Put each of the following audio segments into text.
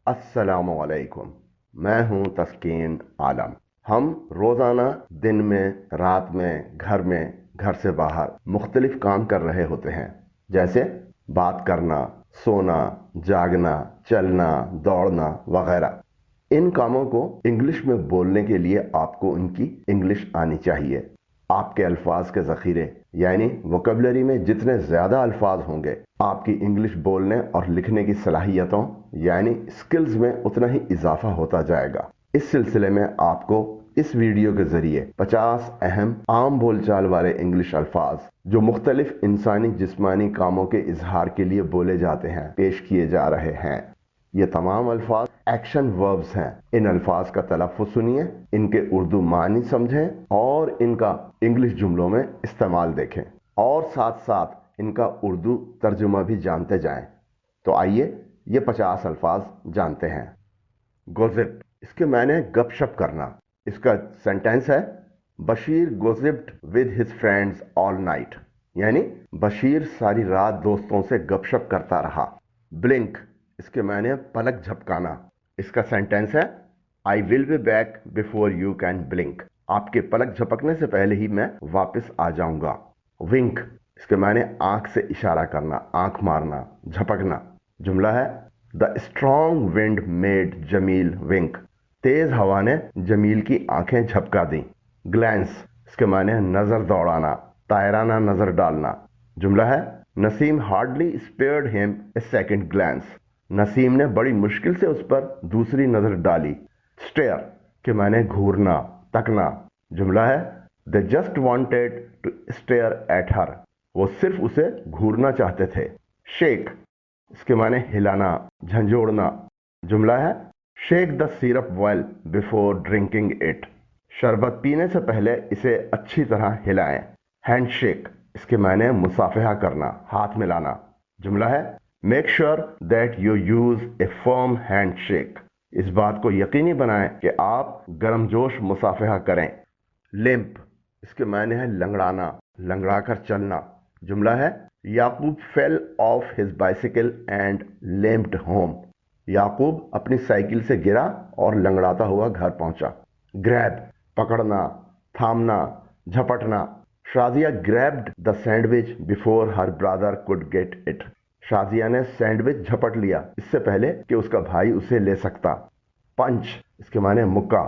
अस्सलामुअलैकुम। मैं हूं तस्कीन आलम। हम रोज़ाना दिन में, रात में, घर से बाहर मुख्तलिफ काम कर रहे होते हैं, जैसे बात करना, सोना, जागना, चलना, दौड़ना वगैरह। इन कामों को इंग्लिश में बोलने के लिए आपको उनकी इंग्लिश आनी चाहिए। आपके अल्फाज के ज़ख़ीरे यानी वोकेबलरी में जितने ज़्यादा अल्फाज होंगे, आपकी इंग्लिश बोलने और लिखने की सलाहियतों यानी स्किल्स में उतना ही इजाफा होता जाएगा। इस सिलसिले में आपको इस वीडियो के ज़रिए 50 अहम आम बोलचाल वाले इंग्लिश अल्फाज जो मुख्तलिफ इंसानी जिस्मानी कामों के इजहार के लिए बोले जाते हैं, पेश किए जा रहे हैं। ये तमाम अल्फाज एक्शन वर्ब्स हैं। इन अल्फाज का तलफ़्फ़ुज़ सुनिए, इनके उर्दू मानी समझें और इनका इंग्लिश जुमलों में इस्तेमाल देखें, और साथ साथ इनका उर्दू तर्जुमा भी जानते जाएं। तो आइए ये 50 अल्फाज जानते हैं। गोज़िप, इसके माने गपशप करना। इसका सेंटेंस है, Bashir gossiped with his friends all night, यानी बशीर सारी रात दोस्तों से गपशप करता रहा। ब्लिंक, इसके माने पलक झपकाना। इसका सेंटेंस है, I will be back before you can blink, आपके पलक झपकने से पहले ही मैं वापस आ जाऊंगा। विंक, इसके माने आंख से इशारा करना, आंख मारना, झपकना। जुमला है, the strong wind made Jamil wink, तेज हवा ने जमील की आंखें झपका दी। ग्लैंस, इसके माने नजर दौड़ाना, तायराना नजर डालना। जुमला है, Naseem hardly spared him a second glance, Naseem ने बड़ी मुश्किल से उस पर दूसरी नजर डाली। स्टेयर के माने घूरना, तकना। जुमला है, they just wanted to stare at her, वो सिर्फ उसे घूरना चाहते थे। शेक, इसके माने हिलाना, झंझोड़ना। जुमला है, shake the syrup well before drinking it, शरबत पीने से पहले इसे अच्छी तरह हिलाएं। हैंड शेक, इसके माने मुसाफहा करना, हाथ मिलाना। जुमला है, make sure that you use A firm hand shake, इस बात को यकीनी बनाएं कि आप गर्मजोश मुसाफहा करें। लिम्प, इसके माने है लंगड़ाना, लंगड़ा कर चलना। जुमला है, Yaqub fell off his bicycle and limped home, Yaqub अपनी साइकिल से गिरा और लंगड़ाता हुआ घर पहुंचा। ग्रैब, पकड़ना, थामना, झपटना। Shazia grabbed the sandwich before her brother could get it, Shazia ने सैंडविच झपट लिया इससे पहले कि उसका भाई उसे ले सकता। पंच, इसके माने मुक्का,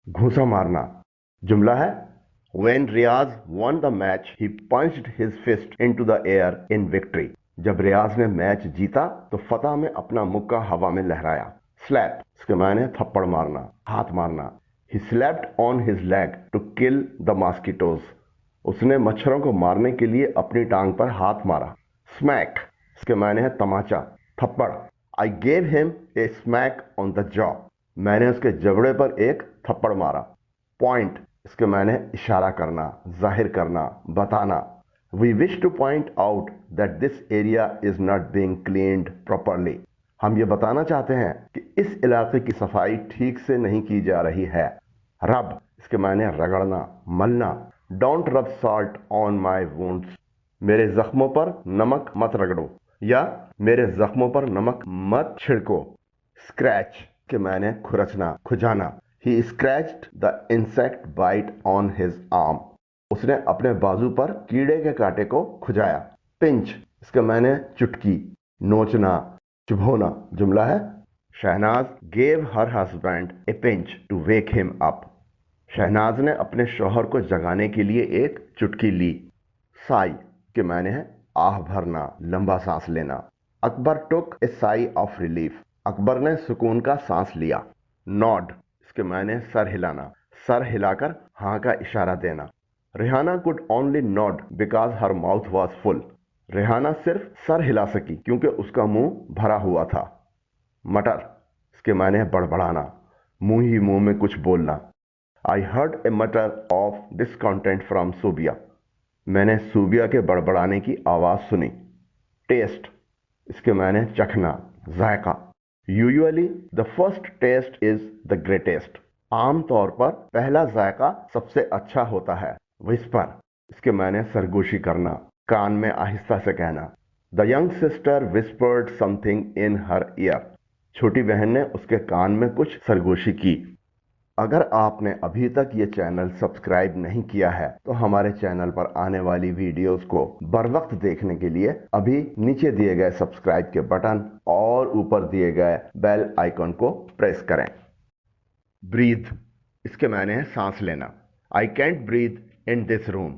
घूंसा मारना। जुमला है, When Riyaz won the match, he punched his fist into the air in victory. जब रियाज ने मैच जीता तो फतह में अपना मुक्का हवा में लहराया। स्लैप, इसके माने थप्पड़ मारना, हाथ मारना। He slapped on his leg to kill the mosquitoes. उसने मच्छरों को मारने के लिए अपनी टांग पर हाथ मारा। स्मैक, इसके माने है तमाचा, थप्पड़। I gave him a smack on the jaw. मैंने उसके जबड़े पर एक थप्पड़ मारा। पॉइंट, इसके माने इशारा करना, जाहिर करना, बताना। We wish to point out that this area is not being cleaned properly. हम ये बताना चाहते हैं कि इस इलाके की सफाई ठीक से नहीं की जा रही है। रब, इसके माने रगड़ना, मलना। Don't rub salt on my wounds. मेरे जख्मों पर नमक मत रगड़ो, या मेरे जख्मों पर नमक मत छिड़को। स्क्रैच के माने खुरचना, खुजाना। He scratched the insect bite on his arm. उसने अपने बाजू पर कीड़े के कांटे को खुजाया। पिंच, इसके माने चुटकी, नोचना, चुभोना। जुमला है, Shehnaaz gave her husband a pinch to wake him up. Shehnaaz ने अपने शौहर को जगाने के लिए एक चुटकी ली। साई के माने है आह भरना, लंबा सांस लेना। अकबर टुक ए साई ऑफ रिलीफ, अकबर ने सुकून का सांस लिया। नॉड, इसके माने सर हिलाना, सर हिलाकर हाँ का इशारा देना। Rihana could only nod because her mouth was full, Rihana सिर्फ सर हिला सकी क्योंकि उसका मुंह भरा हुआ था। मटर, इसके माने बड़बड़ाना, मुंह ही मुंह में कुछ बोलना। आई हर्ड ए मटर ऑफ डिसकॉन्टेंट फ्रॉम सूबिया, मैंने सूबिया के बड़बड़ाने की आवाज सुनी। टेस्ट, इसके माने चखना, जायका। Usually the first test is the greatest, आम तौर पर पहला जायका सबसे अच्छा होता है। विस्पर, इसके माने सरगोशी करना, कान में आहिस्ता से कहना। The young sister whispered something in her year, چھوٹی بہن نے اس کے کان میں کچھ سرگوشی کی۔ اگر آپ نے ابھی تک یہ چینل سبسکرائب نہیں کیا ہے تو ہمارے چینل پر آنے والی ویڈیوز کو بر وقت دیکھنے کے لیے ابھی نیچے دیے گئے سبسکرائب کے بٹن اور اوپر دیے گئے بیل آئیکن کو پریس کریں۔ بریتھ، اس کے معنی ہے سانس لینا۔ I can't breathe in this room،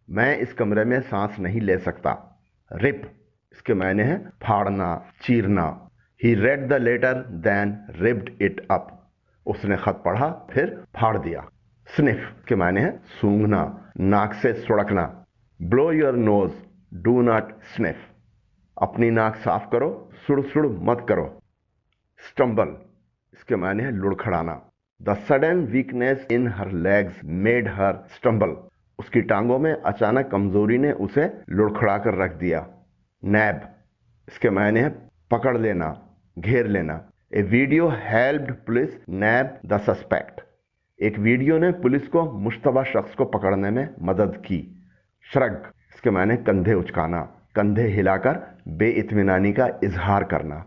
میں اس کمرے میں سانس نہیں لے سکتا۔ رپ، اس کے معنی ہے پھاڑنا، چیرنا۔ He read the letter then ripped it up، اس نے خط پڑھا پھر پھاڑ دیا۔ سنف کے معنی ہے سونگھنا، ناک سے سڑکنا۔ بلو یور نوز ڈو ناٹ سنف، اپنی ناک صاف کرو، سڑ سڑ مت کرو۔ سٹمبل، اس کے معنی ہے لڑکھڑانا۔ دا سڈن ویکنیس ان ہر لیگز میڈ ہر سٹمبل، اس کی ٹانگوں میں اچانک کمزوری نے اسے لڑکھڑا کر رکھ دیا۔ نیب، اس کے معنی ہے پکڑ لینا، گھیر لینا۔ A video helped police nab the suspect, ایک ویڈیو نے پولیس کو مشتبہ شخص کو پکڑنے میں مدد کی۔ شرگ، اس کے معنی کندھے اچکانا، کندھے ہلا کر بے اطمینانی کا اظہار کرنا۔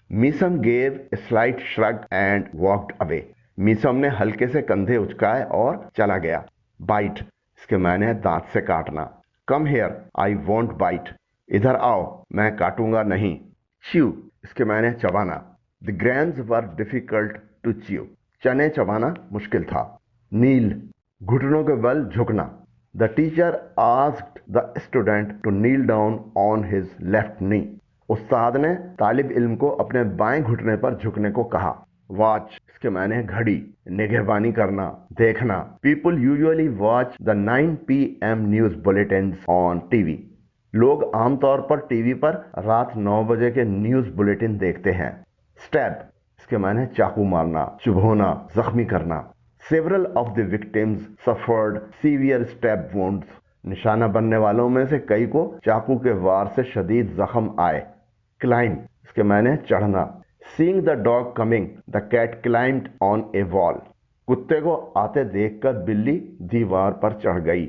Maisam gave a slight shrug and walked away, Maisam نے ہلکے سے کندھے اچکائے اور چلا گیا۔ بائٹ، اس کے معنی ہے دانت سے کاٹنا۔ Come here I won't byte, ادھر آؤ میں کاٹوں گا نہیں۔ چیو، اس کے معنی ہے چبانا۔ The greens were difficult to chew, چنے چبانا مشکل تھا۔ نیل، گھٹنوں کے بل جھکنا۔ The teacher asked the student to kneel down on his left knee, استاد نے طالب علم کو اپنے بائیں گھٹنے پر جھکنے کو کہا۔ واچ، اس کے معنی ہے گھڑی، نگہبانی کرنا، دیکھنا۔ People usually watch the 9 PM news bulletins on T V, لوگ عام طور پر ٹی وی پر رات 9 بجے کے نیوز بلیٹن دیکھتے ہیں۔ سٹیب، اس کے معنی ہے چاقو مارنا، چبھونا، زخمی کرنا۔ Several of the victims suffered severe stab wounds, نشانہ بننے والوں میں سے کئی کو چاقو کے وار سے شدید زخم آئے۔ کلائم، اس کے معنی ہے چڑھنا۔ Seeing the dog coming the cat climbed on a wall, کتے کو آتے دیکھ کر بلی دیوار پر چڑھ گئی۔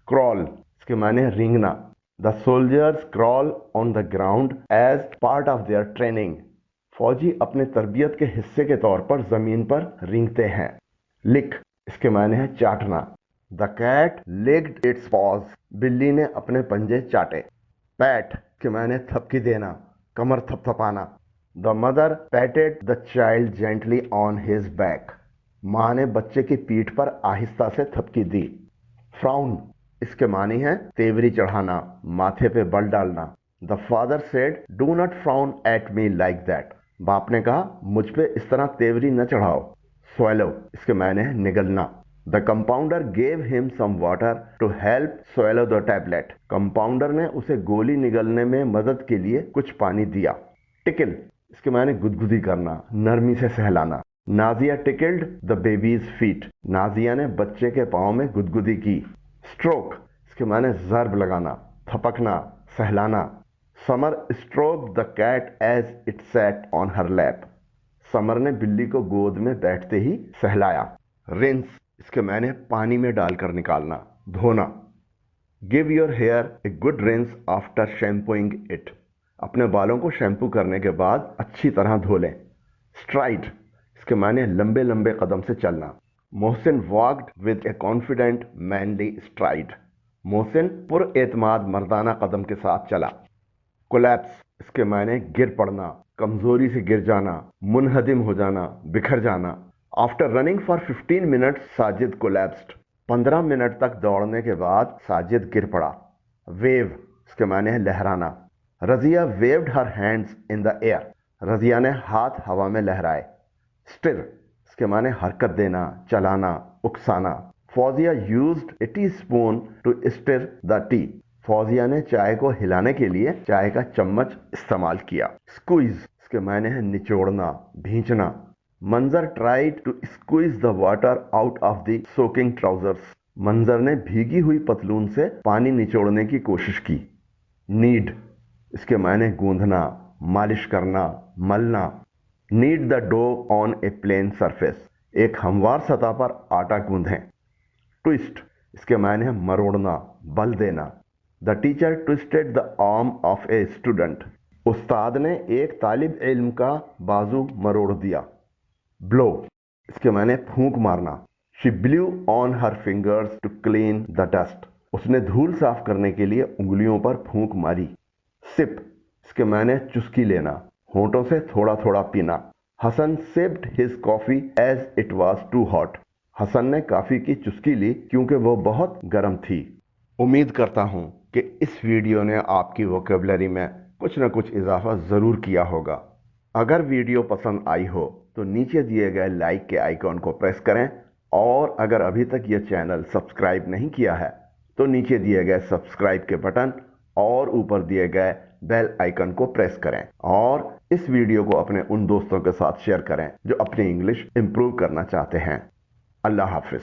کرال، اس کے معنی ہے رینگنا۔ The soldiers crawl on the ground as part of their training, فوجی اپنے تربیت کے حصے کے طور پر زمین پر رینگتے ہیں۔ لک، اس کے معنی ہے چاٹنا۔ دا کیٹ لیگڈ اٹس پاز، بلی نے اپنے پنجے چاٹے۔ پیٹ، اس کے معنی ہے تھپکی دینا، کمر تھپ تھپانا۔ The mother patted the child gently on his back, ماں نے بچے کی پیٹھ پر آہستہ سے تھپکی دی۔ فراؤن، اس کے معنی ہے تیوری چڑھانا، ماتھے پہ بل ڈالنا۔ The father said do not frown at me like that, باپ نے کہا مجھ پہ اس طرح تیوری نہ چڑھاؤ۔ سویلو، اس کے معنی ہے نگلنا۔ دا compounder gave him some water to help swallow the tablet, compounder نے اسے گولی نگلنے میں مدد کے لیے کچھ پانی دیا۔ ٹکل، اس کے معنی گدگدی کرنا، نرمی سے سہلانا۔ Nazia tickled the baby's feet, Nazia نے بچے کے پاؤں میں گدگدی کی۔ اسٹروک، اس کے معنی ضرب لگانا، تھپکنا، سہلانا۔ Samar stroke the cat as it sat on her lap, Samar نے بلی کو گود میں بیٹھتے ہی سہلایا۔ رنس، اس کے معنی پانی میں ڈال کر نکالنا، دھونا۔ Give your hair a good rinse after shampooing it, اپنے بالوں کو شیمپو کرنے کے بعد اچھی طرح دھو لیں۔ اسٹرائڈ، اس کے معنی لمبے لمبے قدم سے چلنا۔ Mohsin walked with a confident manly stride, Mohsin پر اعتماد مردانہ قدم کے ساتھ چلا۔ کولیپس، اس کے معنی گر پڑنا، کمزوری سے گر جانا، منہدم ہو جانا، بکھر جانا۔ After running for 15 minutes Sajid collapsed, 15 minute تک دوڑنے کے بعد ساجد گر پڑا۔ ویو، اس کے معنی ہے لہرانا۔ Razia waved her hands in the air, Razia نے ہاتھ ہوا میں لہرائے۔ اسٹر، اس کے معنی حرکت دینا، چلانا، اکسانا۔ Fauzia used a tea spoon to stir the tea, Fauzia نے چائے کو ہلانے کے لیے چائے کا چمچ استعمال کیا۔ اسکویز، اس کے معنی ہے نچوڑنا، بھینچنا۔ Manzar tried to squeeze the water out of the soaking trousers, Manzar نے بھیگی ہوئی پتلون سے پانی نچوڑنے کی کوشش کی۔ نیڈ، اس کے معنی گوندھنا، مالش کرنا، ملنا۔ Knead the dough on a plain surface, ایک ہموار سطح پر آٹا گوندھیں۔ ٹوسٹ، اس کے معنی ہے مروڑنا، بل دینا۔ The teacher toasted the arm of a student, उस्ताद ने एक तालिब इल्म का बाजू मरोड़ दिया। ब्लो, इसके माने फूंक मारना। She blew on her fingers to clean the dust, उसने धूल साफ करने के लिए उंगलियों पर फूंक मारी। सिप, इसके माने चुस्की लेना, होंठों से थोड़ा थोड़ा पीना। Hasan sipped his coffee as it was too hot, Hasan ने काफी की चुस्की ली क्योंकि वो बहुत गर्म थी। उम्मीद करता हूं कि इस वीडियो ने आपकी वोकेबलरी में कुछ न कुछ इजाफा जरूर किया होगा। अगर वीडियो पसंद आई हो तो नीचे दिए गए लाइक के आइकॉन को प्रेस करें, और अगर अभी तक यह चैनल सब्सक्राइब नहीं किया है तो नीचे दिए गए सब्सक्राइब के बटन और ऊपर दिए गए बेल आइकन को प्रेस करें, और इस वीडियो को अपने उन दोस्तों के साथ शेयर करें जो अपनी इंग्लिश इंप्रूव करना चाहते हैं। अल्लाह हाफिज।